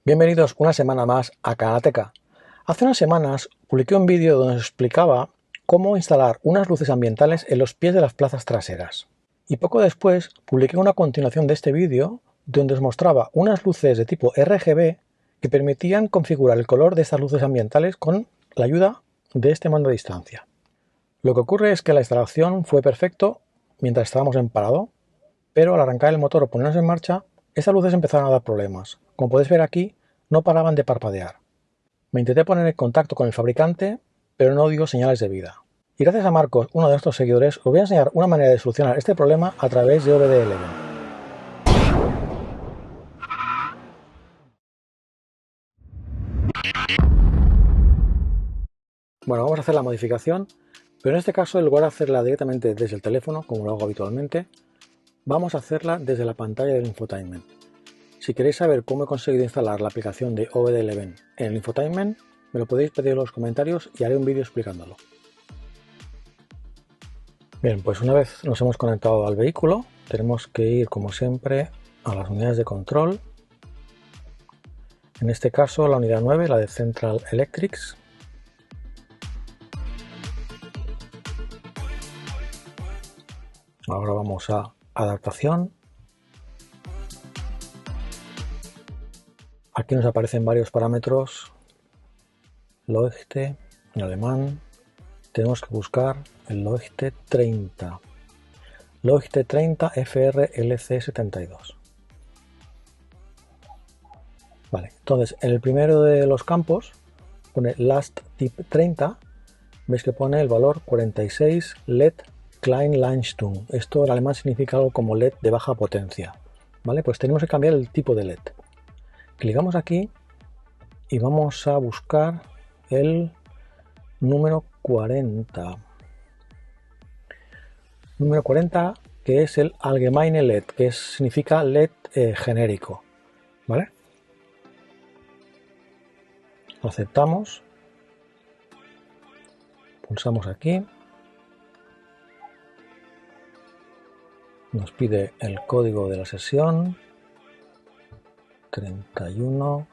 Bienvenidos una semana más a Karateka. Hace unas semanas publiqué un vídeo donde os explicaba cómo instalar unas luces ambientales en los pies de las plazas traseras. Y poco después publiqué una continuación de este vídeo donde os mostraba unas luces de tipo RGB que permitían configurar el color de estas luces ambientales con la ayuda de este mando a distancia. Lo que ocurre es que la instalación fue perfecto mientras estábamos en parado, pero al arrancar el motor o ponernos en marcha, esas luces empezaron a dar problemas. Como podéis ver aquí, no paraban de parpadear. Me intenté poner en contacto con el fabricante, pero no dio señales de vida. Y gracias a Marcos, uno de nuestros seguidores, os voy a enseñar una manera de solucionar este problema a través de OBD11. Bueno, vamos a hacer la modificación, pero en este caso, en lugar de hacerla directamente desde el teléfono, como lo hago habitualmente, vamos a hacerla desde la pantalla del infotainment. Si queréis saber cómo he conseguido instalar la aplicación de OBD11 en el infotainment, me lo podéis pedir en los comentarios y haré un vídeo explicándolo. Bien, pues una vez nos hemos conectado al vehículo, tenemos que ir como siempre a las unidades de control. En este caso la unidad 9, la de Central Electrics. Ahora vamos a adaptación. Aquí nos aparecen varios parámetros. Leuchte en alemán. Tenemos que buscar el Leuchte 30. Leuchte 30 FRLC72. Vale, entonces en el primero de los campos pone Last Tip 30. Veis que pone el valor 46 LED Klein Leistung. Esto en alemán significa algo como LED de baja potencia. Vale, pues tenemos que cambiar el tipo de LED. Clicamos aquí y vamos a buscar el número 40. Número 40, que es el Allgemeine LED, que significa LED genérico. ¿Vale? Aceptamos. Pulsamos aquí. Nos pide el código de la sesión. 31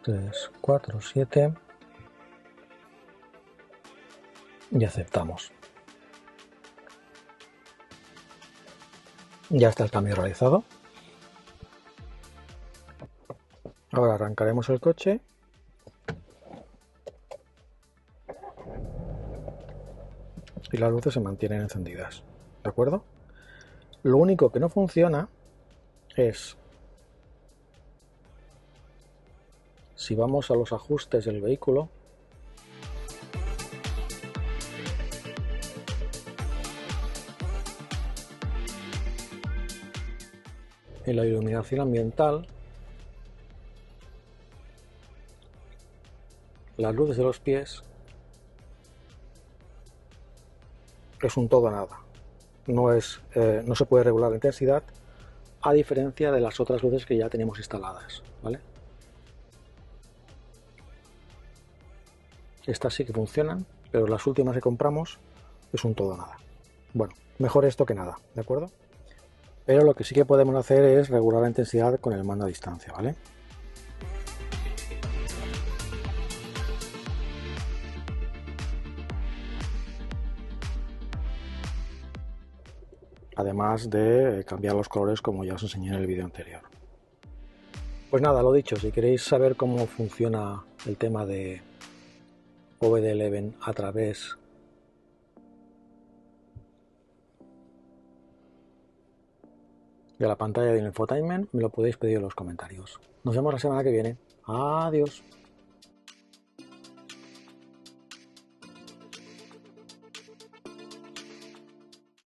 347 y aceptamos. Ya está el cambio realizado. Ahora arrancaremos el coche y las luces se mantienen encendidas. ¿De acuerdo? Lo único que no funciona es si vamos a los ajustes del vehículo, en la iluminación ambiental, las luces de los pies es un todo o nada. No se puede regular la intensidad, a diferencia de las otras luces que ya tenemos instaladas, ¿vale? Estas sí que funcionan, pero las últimas que compramos es un todo o nada. Bueno, mejor esto que nada, ¿de acuerdo? Pero lo que sí que podemos hacer es regular la intensidad con el mando a distancia, ¿vale? Además de cambiar los colores como ya os enseñé en el vídeo anterior. Pues nada, lo dicho, si queréis saber cómo funciona el tema de OBD11 a través de la pantalla del infotainment, me lo podéis pedir en los comentarios. Nos vemos la semana que viene. Adiós.